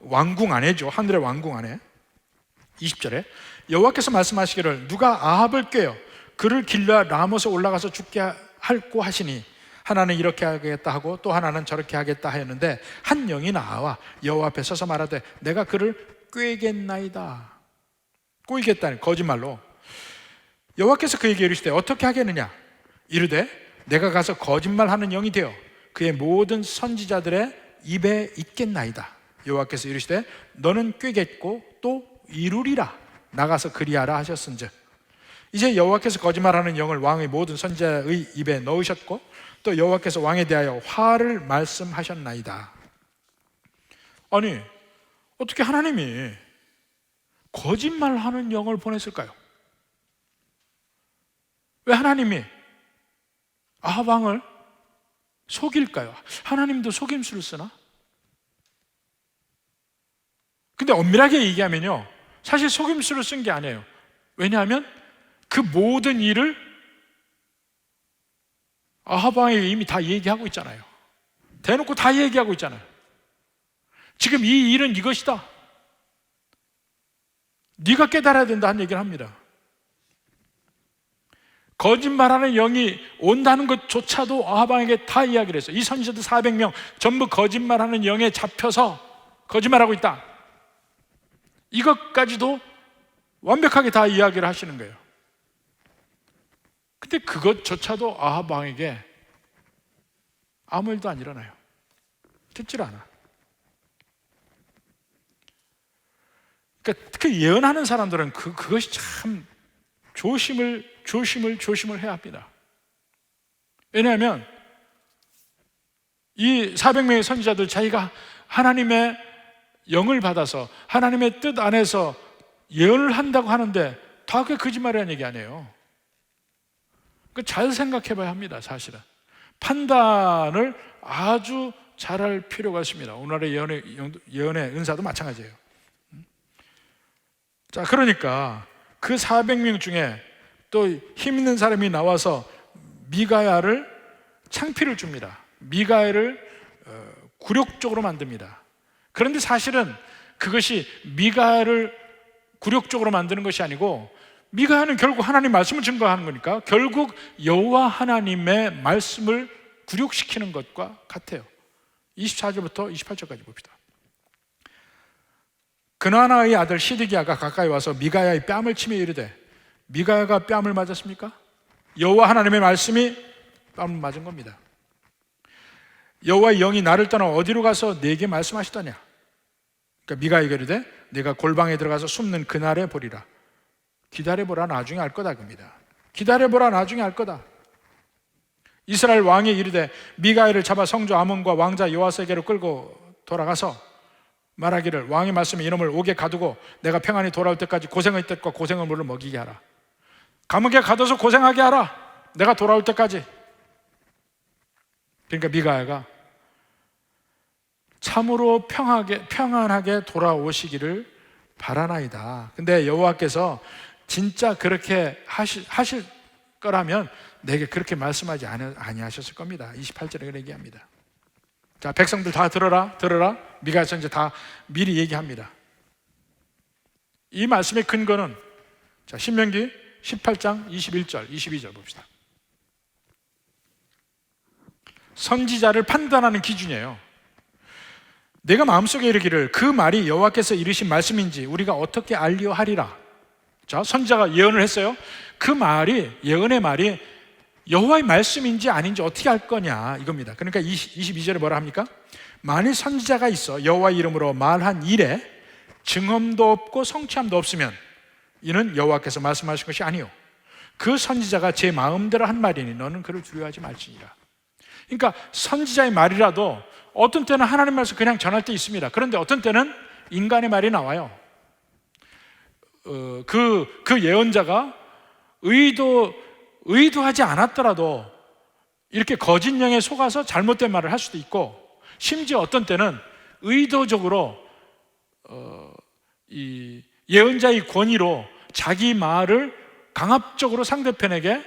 왕궁 안에죠. 하늘의 왕궁 안에. 20절에 여호와께서 말씀하시기를 누가 아합을 꾀어 그를 길러 라못에 올라가서 죽게 할고 하시니 하나는 이렇게 하겠다 하고 또 하나는 저렇게 하겠다 하였는데 한 영이 나와 여호와 앞에 서서 말하되 내가 그를 꾀겠나이다. 꼬이겠다는 거짓말로. 여호와께서 그에게 이르시되 어떻게 하겠느냐? 이르되 내가 가서 거짓말하는 영이 되어 그의 모든 선지자들의 입에 있겠나이다. 여호와께서 이르시되 너는 꾀겠고 또 이루리라. 나가서 그리하라 하셨은즉. 이제 여호와께서 거짓말하는 영을 왕의 모든 선지자의 입에 넣으셨고 또 여호와께서 왕에 대하여 화를 말씀하셨나이다. 아니, 어떻게 하나님이 거짓말하는 영을 보냈을까요? 왜 하나님이 아합 왕을 속일까요? 하나님도 속임수를 쓰나? 근데 엄밀하게 얘기하면요, 사실 속임수를 쓴 게 아니에요. 왜냐하면 그 모든 일을 아합 왕이 이미 다 얘기하고 있잖아요. 대놓고 다 얘기하고 있잖아요. 지금 이 일은 이것이다, 네가 깨달아야 된다 한 얘기를 합니다. 거짓말하는 영이 온다는 것조차도 아합 왕에게 다 이야기를 했어요. 이 선지자들 400명 전부 거짓말하는 영에 잡혀서 거짓말하고 있다, 이것까지도 완벽하게 다 이야기를 하시는 거예요. 근데 그것조차도 아합 왕에게 아무 일도 안 일어나요. 듣질 않아. 그러니까 그 예언하는 사람들은 그것이 참 조심을 해야 합니다. 왜냐하면 이 400명의 선지자들 자기가 하나님의 영을 받아서 하나님의 뜻 안에서 예언을 한다고 하는데 다 그게 거짓말이라는 얘기 아니에요. 잘 생각해 봐야 합니다. 사실은 판단을 아주 잘할 필요가 있습니다. 오늘의 예언의 은사도 마찬가지예요. 자, 그러니까 그 400명 중에 또 힘 있는 사람이 나와서 미가야를 창피를 줍니다. 미가야를 굴욕적으로 만듭니다. 그런데 사실은 그것이 미가야를 굴욕적으로 만드는 것이 아니고, 미가야는 결국 하나님 말씀을 증거하는 거니까 결국 여호와 하나님의 말씀을 굴욕시키는 것과 같아요. 24절부터 28절까지 봅시다. 그나나의 아들 시드기야가 가까이 와서 미가야의 뺨을 치며 이르되, 미가야가 뺨을 맞았습니까? 여호와 하나님의 말씀이 뺨을 맞은 겁니다. 여호와의 영이 나를 떠나 어디로 가서 내게 말씀하시더냐? 그러니까 미가야가 이르되, 내가 골방에 들어가서 숨는 그날에 보리라. 기다려보라, 나중에 알 거다 겁니다. 기다려보라, 나중에 알 거다. 이스라엘 왕이 이르되, 미가야를 잡아 성조 아몬과 왕자 요아스에게로 끌고 돌아가서 말하기를, 왕의 말씀에 이놈을 옥에 가두고 내가 평안히 돌아올 때까지 고생의 뜻과 고생의 물을 먹이게 하라. 감옥에 가둬서 고생하게 하라, 내가 돌아올 때까지. 그러니까 미가야가 참으로 평안하게 돌아오시기를 바라나이다. 근데 여호와께서 진짜 그렇게 하실 거라면 내게 그렇게 말씀하지 아니하셨을 겁니다. 28절에 얘기합니다. 자, 백성들 다 들어라. 미가야 선지자 다 미리 얘기합니다. 이 말씀의 근거는, 자, 신명기 18장 21절 22절 봅시다. 선지자를 판단하는 기준이에요. 내가 마음속에 이르기를 그 말이 여호와께서 이르신 말씀인지 우리가 어떻게 알리오 하리라. 자, 선지자가 예언을 했어요. 그 말이, 예언의 말이 여호와의 말씀인지 아닌지 어떻게 알 거냐, 이겁니다. 그러니까 22절에 뭐라 합니까? 만일 선지자가 있어 여호와의 이름으로 말한 일에 증언도 없고 성취함도 없으면 이는 여호와께서 말씀하신 것이 아니요 그 선지자가 제 마음대로 한 말이니 너는 그를 두려워하지 말지니라. 그러니까 선지자의 말이라도 어떤 때는 하나님 말씀 그냥 전할 때 있습니다. 그런데 어떤 때는 인간의 말이 나와요. 그 예언자가 의도하지 않았더라도 이렇게 거짓 영에 속아서 잘못된 말을 할 수도 있고, 심지어 어떤 때는 의도적으로 이 예언자의 권위로 자기 말을 강압적으로 상대편에게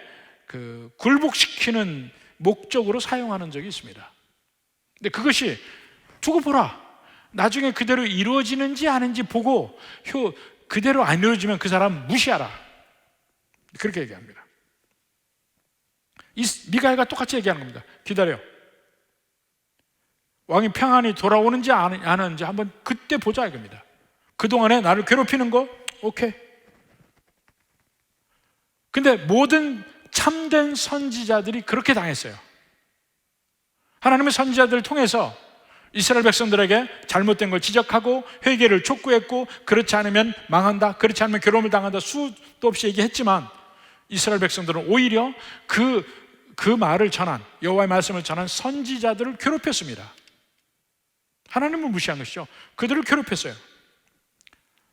굴복시키는 목적으로 사용하는 적이 있습니다. 근데 그것이 두고 보라, 나중에 그대로 이루어지는지 아닌지 보고 그대로 안 이루어지면 그 사람 무시하라, 그렇게 얘기합니다. 미가야가 똑같이 얘기하는 겁니다. 기다려, 왕이 평안히 돌아오는지 안 하는지 한번 그때 보자, 이겁니다. 그동안에 나를 괴롭히는 거 오케이. 근데 모든 참된 선지자들이 그렇게 당했어요. 하나님의 선지자들을 통해서 이스라엘 백성들에게 잘못된 걸 지적하고 회개를 촉구했고, 그렇지 않으면 망한다, 그렇지 않으면 괴로움을 당한다, 수도 없이 얘기했지만 이스라엘 백성들은 오히려 그 말을 전한, 여호와의 말씀을 전한 선지자들을 괴롭혔습니다. 하나님을 무시한 것이죠. 그들을 괴롭혔어요.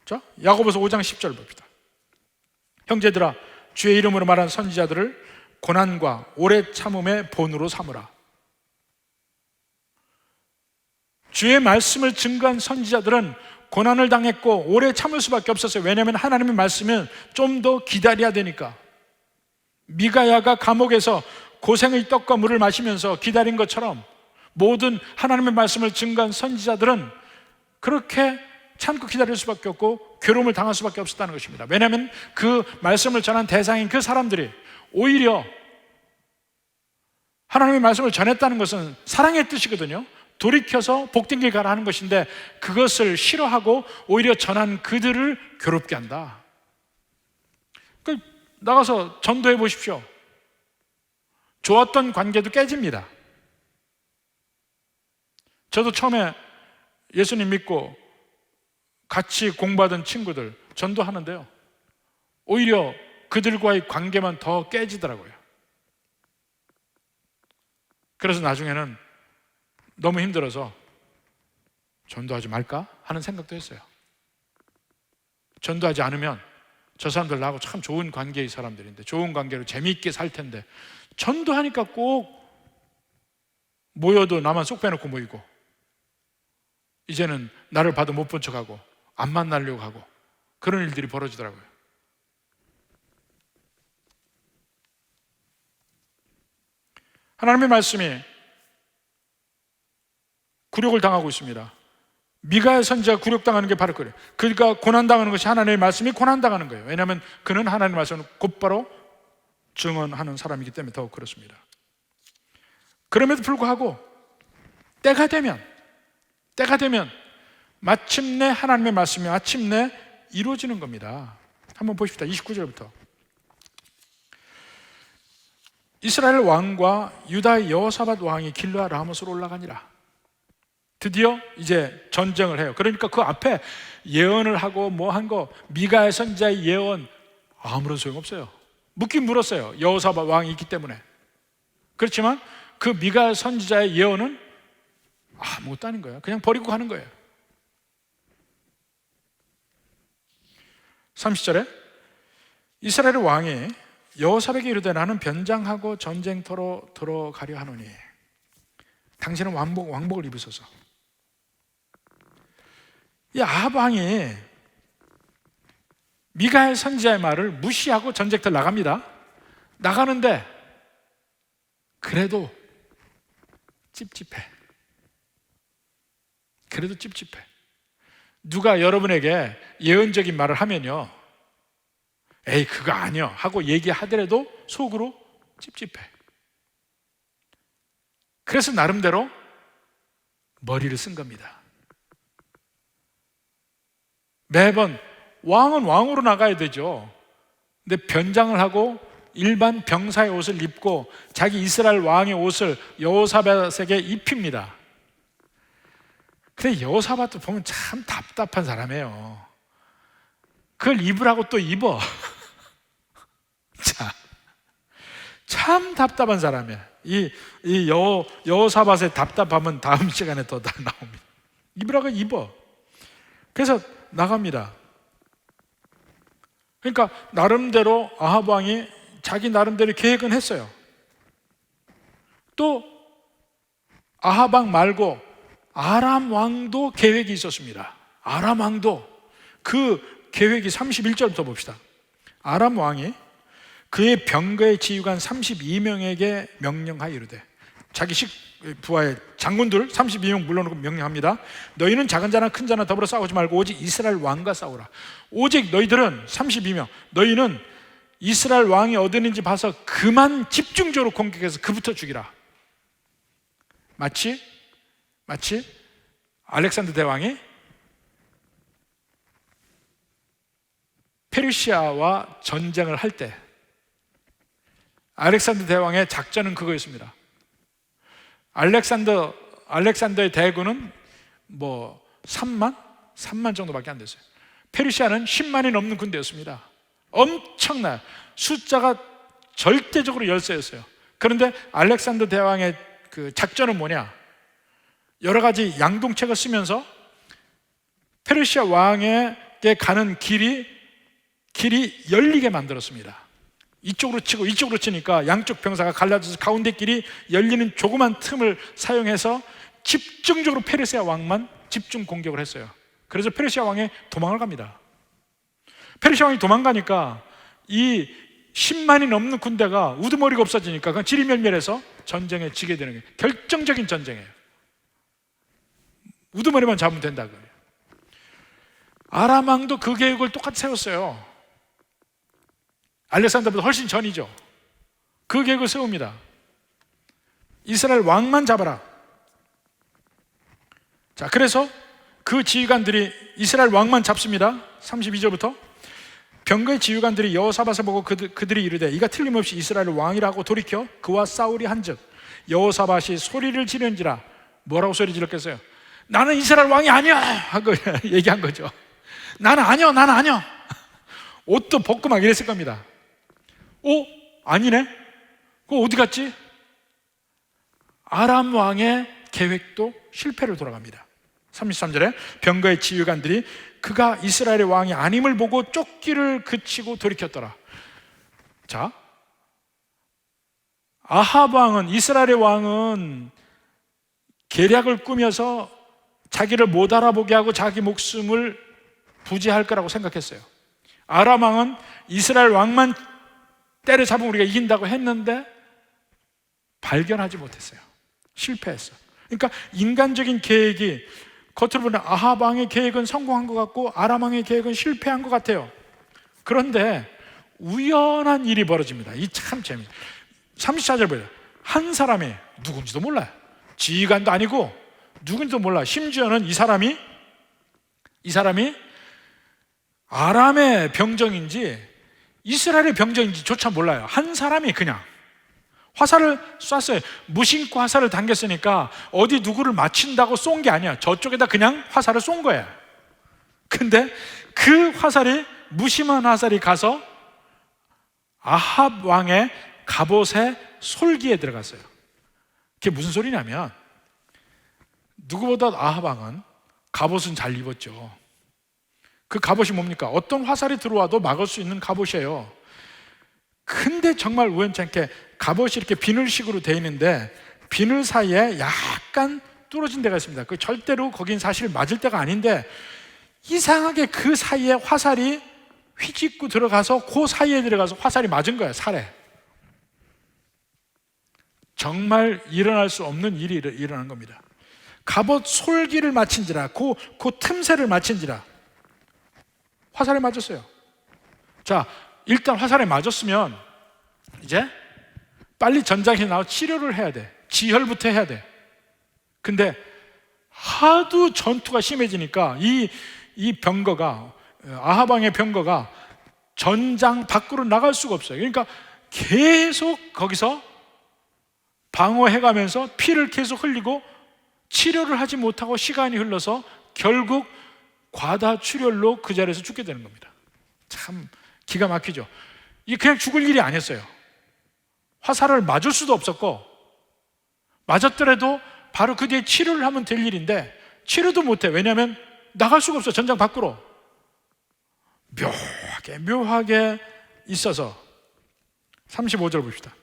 자, 야고보서 5장 10절 봅시다. 형제들아, 주의 이름으로 말한 선지자들을 고난과 오래 참음의 본으로 삼으라. 주의 말씀을 증거한 선지자들은 고난을 당했고 오래 참을 수밖에 없었어요. 왜냐하면 하나님의 말씀은 좀 더 기다려야 되니까. 미가야가 감옥에서 고생의 떡과 물을 마시면서 기다린 것처럼 모든 하나님의 말씀을 증거한 선지자들은 그렇게 참고 기다릴 수밖에 없고 괴로움을 당할 수밖에 없었다는 것입니다. 왜냐하면 그 말씀을 전한 대상인 그 사람들이 오히려 하나님의 말씀을 전했다는 것은 사랑의 뜻이거든요. 돌이켜서 복된 길 가라 하는 것인데 그것을 싫어하고 오히려 전한 그들을 괴롭게 한다. 나가서 전도해 보십시오. 좋았던 관계도 깨집니다. 저도 처음에 예수님 믿고 같이 공부하던 친구들 전도하는데요, 오히려 그들과의 관계만 더 깨지더라고요. 그래서 나중에는 너무 힘들어서 전도하지 말까 하는 생각도 했어요. 전도하지 않으면 저 사람들 나하고 참 좋은 관계의 사람들인데, 좋은 관계로 재미있게 살 텐데, 전도하니까 꼭 모여도 나만 쏙 빼놓고 모이고, 이제는 나를 봐도 못 본 척하고 안 만나려고 하고, 그런 일들이 벌어지더라고요. 하나님의 말씀이 굴욕을 당하고 있습니다. 미가야 선지자가 굴욕당하는 게 바로 그래요. 그가 고난당하는 것이 하나님의 말씀이 고난당하는 거예요. 왜냐하면 그는 하나님의 말씀을 곧바로 증언하는 사람이기 때문에 더욱 그렇습니다. 그럼에도 불구하고 때가 되면 마침내 하나님의 말씀이 마침내 이루어지는 겁니다. 한번 보십시다. 29절부터. 이스라엘 왕과 유다의 여호사밧 왕이 길르앗 라못으로 올라가니라. 드디어 이제 전쟁을 해요. 그러니까 그 앞에 예언을 하고 뭐 한 거, 미가야 선지자의 예언, 아무런 소용없어요. 묻긴 물었어요. 여호사밧 왕이 있기 때문에. 그렇지만 그 미가야 선지자의 예언은 아무것도 아닌 거예요. 그냥 버리고 가는 거예요. 30절에 이스라엘 왕이 여호사밧에게 이르되 나는 변장하고 전쟁터로 들어가려 하노니 당신은 왕복을 입으소서. 이 아합 왕이 미가야 선지자의 말을 무시하고 전쟁터를 나갑니다. 나가는데 그래도 찝찝해. 누가 여러분에게 예언적인 말을 하면요, 에이 그거 아니야 하고 얘기하더라도 속으로 찝찝해. 그래서 나름대로 머리를 쓴 겁니다. 매번 왕은 왕으로 나가야 되죠. 근데 변장을 하고 일반 병사의 옷을 입고 자기 이스라엘 왕의 옷을 여호사밧에게 입힙니다. 근데 여호사밧도 보면 참 답답한 사람이에요. 그걸 입으라고 또 입어. 자, 참 답답한 사람이야. 이 여호사밧의 답답함은 다음 시간에 더 나옵니다. 입으라고 입어. 그래서 나갑니다. 그러니까 나름대로 아합 왕이 자기 나름대로 계획은 했어요. 또 아합 왕 말고 아람 왕도 계획이 있었습니다. 아람 왕도 그 계획이 31절부터 봅시다. 아람 왕이 그의 병거의 지휘관 32명에게 명령하여 이르되, 자기 부하의 장군들 32명 물러놓고 명령합니다. 너희는 작은 자나 큰 자나 더불어 싸우지 말고 오직 이스라엘 왕과 싸우라. 오직 너희들은 32명, 너희는 이스라엘 왕이 어디는지 봐서 그만 집중적으로 공격해서 그부터 죽이라. 마치 알렉산더 대왕이 페르시아와 전쟁을 할 때 알렉산더 대왕의 작전은 그거였습니다. 알렉산더의 대군은 뭐 3만 정도밖에 안 됐어요. 페르시아는 10만이 넘는 군대였습니다. 엄청나요. 숫자가 절대적으로 열세였어요. 그런데 알렉산더 대왕의 그 작전은 뭐냐? 여러 가지 양동책을 쓰면서 페르시아 왕에게 가는 길이 열리게 만들었습니다. 이쪽으로 치고 이쪽으로 치니까 양쪽 병사가 갈라져서 가운데 길이 열리는 조그만 틈을 사용해서 집중적으로 페르시아 왕만 집중 공격을 했어요. 그래서 페르시아 왕이 도망을 갑니다. 페르시아 왕이 도망가니까 이 10만이 넘는 군대가 우두머리가 없어지니까 그냥 지리멸멸해서 전쟁에 지게 되는 거예요. 결정적인 전쟁이에요. 우두머리만 잡으면 된다 그래요. 아람 왕도 그 계획을 똑같이 세웠어요. 알렉산더보다 훨씬 전이죠. 그 계획을 세웁니다. 이스라엘 왕만 잡아라. 자, 그래서 그 지휘관들이 이스라엘 왕만 잡습니다. 32절부터 병거의 지휘관들이 여호사밧을 보고 그들이 이르되 이가 틀림없이 이스라엘 왕이라고 돌이켜 그와 싸우리 한즉 여호사밧이 소리를 지른지라. 뭐라고 소리 질렀겠어요? 나는 이스라엘 왕이 아니야 하고 얘기한 거죠. 나는 아니야. 옷도 벗고 막 이랬을 겁니다. 아니네? 그거 어디 갔지? 아람 왕의 계획도 실패로 돌아갑니다. 33절에 병거의 지휘관들이 그가 이스라엘의 왕이 아님을 보고 쫓기를 그치고 돌이켰더라. 자, 아합 왕은, 이스라엘의 왕은 계략을 꾸며서 자기를 못 알아보게 하고 자기 목숨을 부지할 거라고 생각했어요. 아람 왕은 이스라엘 왕만 때려잡으면 우리가 이긴다고 했는데 발견하지 못했어요. 실패했어. 그러니까 인간적인 계획이, 겉으로 보면 아합 왕의 계획은 성공한 것 같고 아람 왕의 계획은 실패한 것 같아요. 그런데 우연한 일이 벌어집니다. 이 참 재미있어요. 34절 보세요. 한 사람이, 누군지도 몰라요. 지휘관도 아니고 누군지도 몰라. 심지어는 이 사람이 아람의 병정인지 이스라엘의 병정인지조차 몰라요. 한 사람이 그냥 화살을 쐈어요. 무심코 화살을 당겼으니까 어디 누구를 맞춘다고 쏜 게 아니야. 저쪽에다 그냥 화살을 쏜 거야. 근데 그 화살이, 무심한 화살이 가서 아합 왕의 갑옷의 솔기에 들어갔어요. 그게 무슨 소리냐면, 누구보다 아합 왕은 갑옷은 잘 입었죠. 그 갑옷이 뭡니까? 어떤 화살이 들어와도 막을 수 있는 갑옷이에요. 근데 정말 우연치 않게 갑옷이 이렇게 비늘식으로 되어 있는데 비늘 사이에 약간 뚫어진 데가 있습니다. 그 절대로 거긴 사실 맞을 데가 아닌데 이상하게 그 사이에 화살이 휘짓고 들어가서 그 사이에 들어가서 화살이 맞은 거예요. 살에. 정말 일어날 수 없는 일이 일어난 겁니다. 갑옷 솔기를 맞힌지라, 그 틈새를 맞힌지라 화살에 맞았어요. 자, 일단 화살에 맞았으면 이제 빨리 전장에 나와 치료를 해야 돼. 지혈부터 해야 돼. 근데 하도 전투가 심해지니까 이 병거가, 아합 왕의 병거가 전장 밖으로 나갈 수가 없어요. 그러니까 계속 거기서 방어해가면서 피를 계속 흘리고 치료를 하지 못하고 시간이 흘러서 결국 과다출혈로 그 자리에서 죽게 되는 겁니다. 참 기가 막히죠. 이게 그냥 죽을 일이 아니었어요. 화살을 맞을 수도 없었고, 맞았더라도 바로 그 뒤에 치료를 하면 될 일인데 치료도 못해. 왜냐하면 나갈 수가 없어. 전장 밖으로. 묘하게 있어서 35절 봅시다.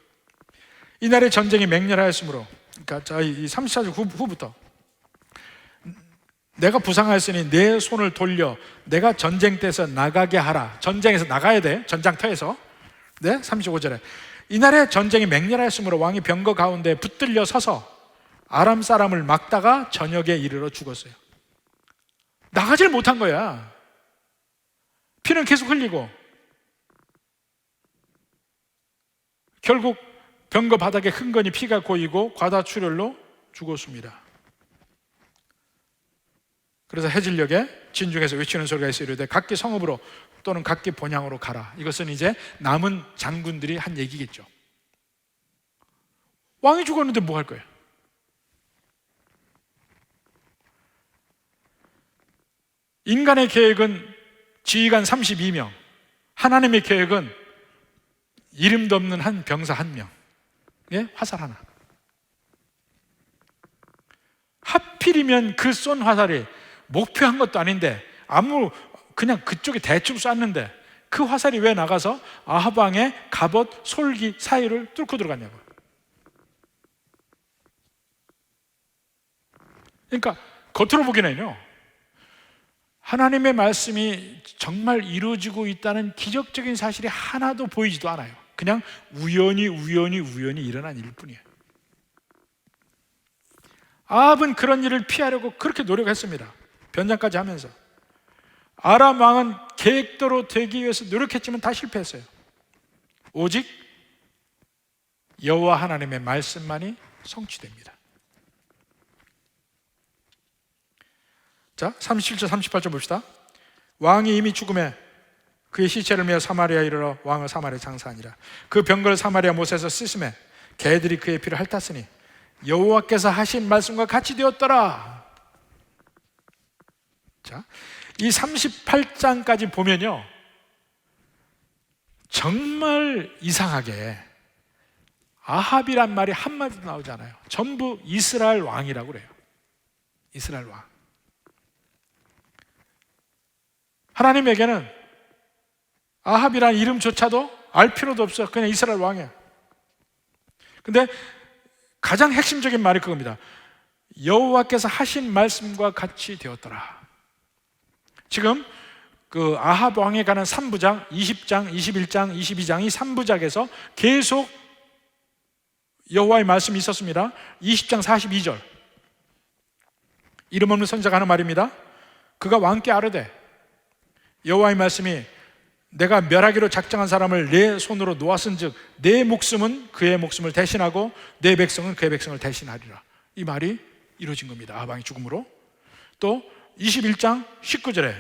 이날의 전쟁이 맹렬하였으므로, 그러니까 이 34절 후부터, 내가 부상하였으니 내 손을 돌려 내가 전쟁터에서 나가게 하라. 전쟁에서 나가야 돼. 전장터에서. 네, 35절에 이날의 전쟁이 맹렬하였으므로 왕이 병거 가운데 붙들려 서서 아람 사람을 막다가 저녁에 이르러 죽었어요. 나가질 못한 거야. 피는 계속 흘리고 결국 병거 바닥에 흥건히 피가 고이고 과다출혈로 죽었습니다. 그래서 해질녘에 진중에서 외치는 소리가 있어 이르되 각기 성읍으로 또는 각기 본향으로 가라. 이것은 이제 남은 장군들이 한 얘기겠죠. 왕이 죽었는데 뭐 할 거예요? 인간의 계획은 지휘관 32명, 하나님의 계획은 이름도 없는 한 병사 1명, 예? 화살 하나. 하필이면 그 쏜 화살이 목표한 것도 아닌데 그냥 그쪽에 대충 쐈는데 그 화살이 왜 나가서 아합 왕의 갑옷 솔기 사이를 뚫고 들어갔냐고요. 그러니까 겉으로 보기에는요, 하나님의 말씀이 정말 이루어지고 있다는 기적적인 사실이 하나도 보이지도 않아요. 그냥 우연히 일어난 일일 뿐이에요. 아합은 그런 일을 피하려고 그렇게 노력했습니다. 변장까지 하면서. 아람 왕은 계획대로 되기 위해서 노력했지만 다 실패했어요. 오직 여호와 하나님의 말씀만이 성취됩니다. 자, 37절 38절 봅시다. 왕이 이미 죽음에 그의 시체를 메어 사마리아에 이르러 왕을 사마리아에 장사하니라. 그 병거를 사마리아 못에서 씻음에 개들이 그의 피를 핥았으니 여호와께서 하신 말씀과 같이 되었더라. 자, 이 38장까지 보면요, 정말 이상하게 아합이란 말이 한마디도 나오지 않아요. 전부 이스라엘 왕이라고 그래요. 이스라엘 왕. 하나님에게는 아합이란 이름조차도 알 필요도 없어. 그냥 이스라엘 왕이야. 근데 가장 핵심적인 말이 그겁니다. 여호와께서 하신 말씀과 같이 되었더라. 지금 그 아합 왕에 관한 3부장, 20장, 21장, 22장이 3부작에서 계속 여호와의 말씀이 있었습니다. 20장 42절, 이름 없는 선지자가 하는 말입니다. 그가 왕께 아뢰되 여호와의 말씀이 내가 멸하기로 작정한 사람을 내 손으로 놓았은즉 내 목숨은 그의 목숨을 대신하고 내 백성은 그의 백성을 대신하리라. 이 말이 이루어진 겁니다. 아합 왕의 죽음으로. 또 21장 19절에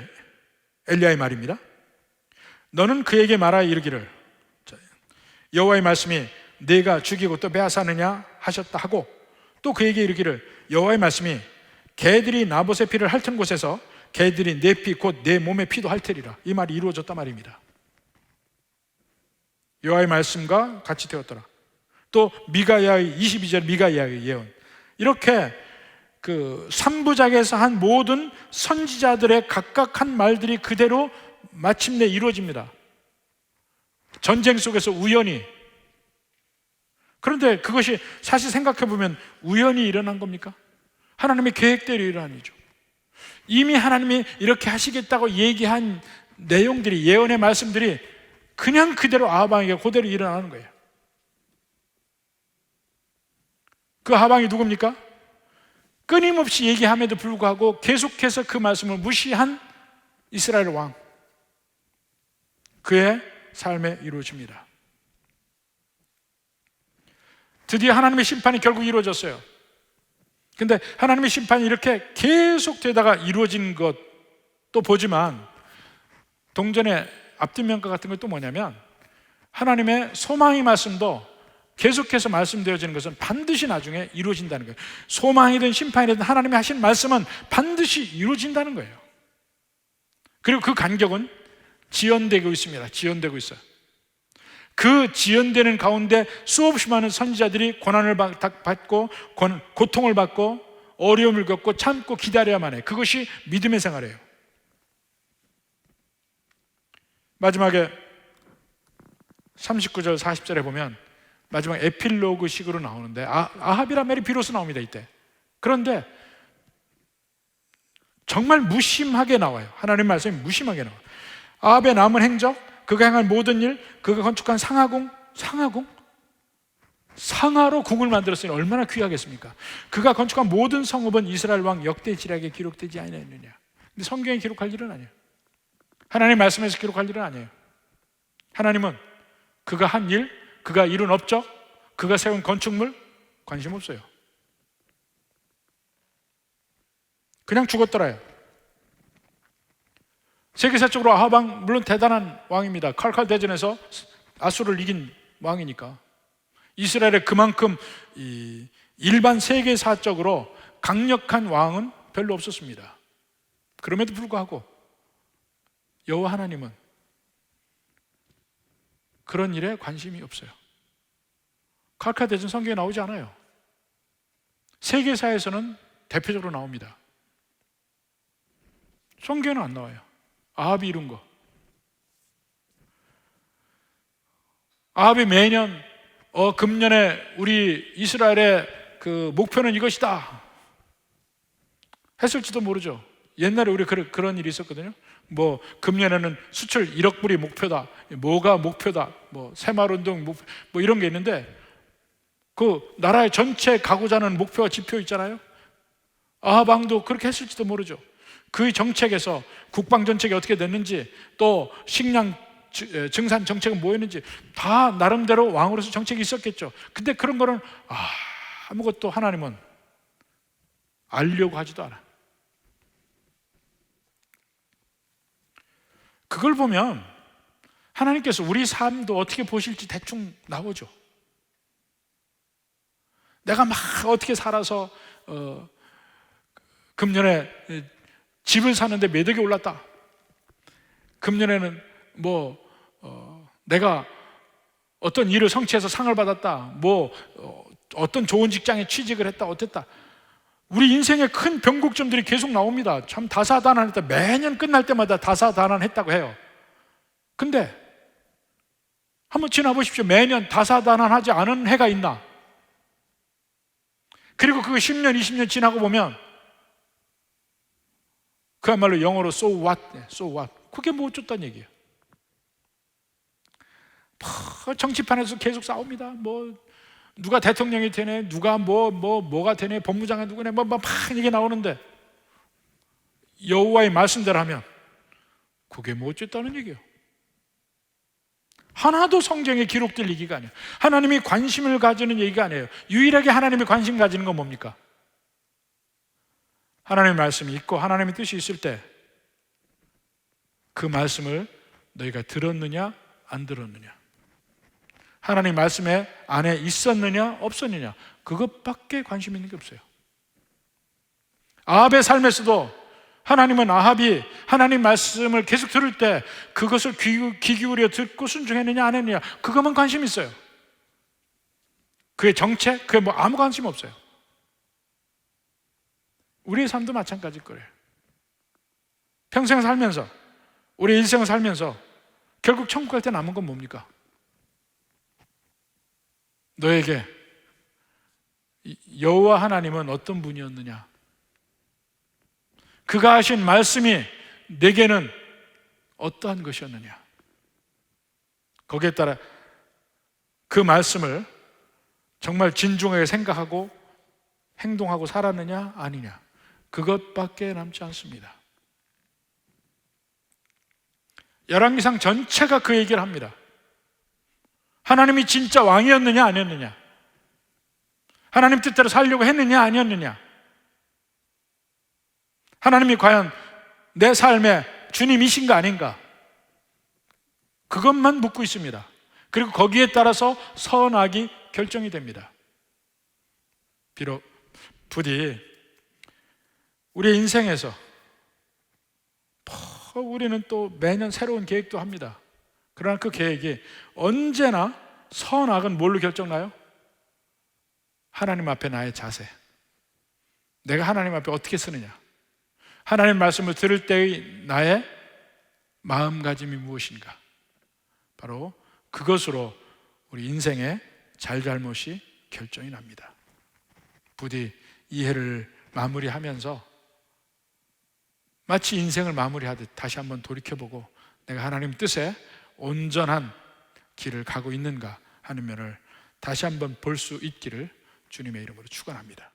엘리야의 말입니다. 너는 그에게 말하여 이르기를 여호와의 말씀이 내가 죽이고 또 빼앗았느냐 하셨다 하고, 또 그에게 이르기를 여호와의 말씀이 개들이 나봇의 피를 핥은 곳에서 개들이 내 피 곧 내 몸의 피도 핥으리라. 이 말이 이루어졌단 말입니다. 여호와의 말씀과 같이 되었더라. 또 미가야의 22절 미가야의 예언. 이렇게 그 3부작에서 한 모든 선지자들의 각각 한 말들이 그대로 마침내 이루어집니다. 전쟁 속에서 우연히. 그런데 그것이 사실 생각해 보면 우연히 일어난 겁니까? 하나님의 계획대로 일어난 일이죠. 이미 하나님이 이렇게 하시겠다고 얘기한 내용들이, 예언의 말씀들이 그냥 그대로 아합 왕에게 그대로 일어나는 거예요. 그 아합 왕이 누굽니까? 끊임없이 얘기함에도 불구하고 계속해서 그 말씀을 무시한 이스라엘 왕. 그의 삶에 이루어집니다. 드디어 하나님의 심판이 결국 이루어졌어요. 근데 하나님의 심판이 이렇게 계속되다가 이루어진 것도 보지만, 동전의 앞뒷면과 같은 것도 뭐냐면, 하나님의 소망의 말씀도 계속해서 말씀되어지는 것은 반드시 나중에 이루어진다는 거예요. 소망이든 심판이든 하나님이 하신 말씀은 반드시 이루어진다는 거예요. 그리고 그 간격은 지연되고 있습니다. 지연되고 있어요. 그 지연되는 가운데 수없이 많은 선지자들이 고난을 받고 고통을 받고 어려움을 겪고 참고 기다려야만 해. 그것이 믿음의 생활이에요. 마지막에 39절 40절에 보면 마지막 에필로그 식으로 나오는데, 아합이란 말이 비로소 나옵니다. 이때. 그런데 정말 무심하게 나와요. 하나님 말씀이 무심하게 나와요. 아합의 남은 행적, 그가 행한 모든 일, 그가 건축한 상하궁, 상하로 궁을 만들었으니 얼마나 귀하겠습니까? 그가 건축한 모든 성읍은 이스라엘 왕 역대 지략에 기록되지 아니하였느냐. 근데 성경에 기록할 일은 아니에요. 하나님 말씀에서 기록할 일은 아니에요. 하나님은 그가 한 일, 그가 이룬 업적, 그가 세운 건축물 관심 없어요. 그냥 죽었더라요. 세계사적으로 아합 왕 물론 대단한 왕입니다. 칼칼 대전에서 아수를 이긴 왕이니까. 이스라엘에 그만큼 일반 세계사적으로 강력한 왕은 별로 없었습니다. 그럼에도 불구하고 여호와 하나님은 그런 일에 관심이 없어요. 칼칼 대전 성경에 나오지 않아요. 세계사에서는 대표적으로 나옵니다. 성경에는 안 나와요. 아합이 이룬 거. 아합이 매년 금년에 우리 이스라엘의 그 목표는 이것이다 했을지도 모르죠. 옛날에 우리 그런 일이 있었거든요. 뭐 금년에는 수출 1억 불이 목표다, 뭐가 목표다, 뭐 새마을운동 목표, 뭐 이런 게 있는데, 그 나라의 전체 가고자 하는 목표와 지표 있잖아요. 아합 왕도 그렇게 했을지도 모르죠. 그의 정책에서 국방 정책이 어떻게 됐는지, 또 식량 증산 정책은 뭐였는지 다 나름대로 왕으로서 정책이 있었겠죠. 근데 그런 거는 아무것도 하나님은 알려고 하지도 않아. 그걸 보면 하나님께서 우리 삶도 어떻게 보실지 대충 나오죠. 내가 막 어떻게 살아서 금년에 집을 사는데 매덕이 올랐다. 금년에는 내가 어떤 일을 성취해서 상을 받았다, 어떤 좋은 직장에 취직을 했다, 어땠다. 우리 인생의 큰 변곡점들이 계속 나옵니다. 참 다사다난했다. 매년 끝날 때마다 다사다난했다고 해요. 근데 한번 지나보십시오. 매년 다사다난하지 않은 해가 있나? 그리고 그거 10년, 20년 지나고 보면 그야말로 영어로 so what, so what. 그게 뭐 어쩌다는 얘기예요. 정치판에서 계속 싸웁니다. 누가 대통령이 되네, 누가 뭐가 되네, 법무장관 누구네, 막 이게 나오는데 여호와의 말씀대로 하면 그게 뭐 어쨌다는 얘기예요. 하나도 성경에 기록될 얘기가 아니에요. 하나님이 관심을 가지는 얘기가 아니에요. 유일하게 하나님이 관심 가지는 건 뭡니까? 하나님의 말씀이 있고 하나님의 뜻이 있을 때 그 말씀을 너희가 들었느냐 안 들었느냐, 하나님 말씀에 안에 있었느냐 없었느냐, 그것밖에 관심 있는 게 없어요. 아합의 삶에서도 하나님은 아합이 하나님 말씀을 계속 들을 때 그것을 귀 기울여 듣고 순종했느냐 안 했느냐, 그것만 관심 있어요. 그의 정책, 그게 아무 관심 없어요. 우리의 삶도 마찬가지일 거예요. 평생 살면서, 우리 일생을 살면서 결국 천국 갈 때 남은 건 뭡니까? 너에게 여호와 하나님은 어떤 분이었느냐, 그가 하신 말씀이 내게는 어떠한 것이었느냐, 거기에 따라 그 말씀을 정말 진중하게 생각하고 행동하고 살았느냐 아니냐, 그것밖에 남지 않습니다. 열왕기상 전체가 그 얘기를 합니다. 하나님이 진짜 왕이었느냐 아니었느냐, 하나님 뜻대로 살려고 했느냐 아니었느냐, 하나님이 과연 내 삶의 주님이신가 아닌가, 그것만 묻고 있습니다. 그리고 거기에 따라서 선악이 결정이 됩니다. 비록 부디 우리의 인생에서 우리는 또 매년 새로운 계획도 합니다. 그러나 그 계획이 언제나 선악은 뭘로 결정나요? 하나님 앞에 나의 자세, 내가 하나님 앞에 어떻게 서느냐, 하나님 말씀을 들을 때의 나의 마음가짐이 무엇인가, 바로 그것으로 우리 인생의 잘잘못이 결정이 납니다. 부디 이 해를 마무리하면서 마치 인생을 마무리하듯 다시 한번 돌이켜보고 내가 하나님 뜻에 온전한 길을 가고 있는가 하는 면을 다시 한번 볼 수 있기를 주님의 이름으로 축원합니다.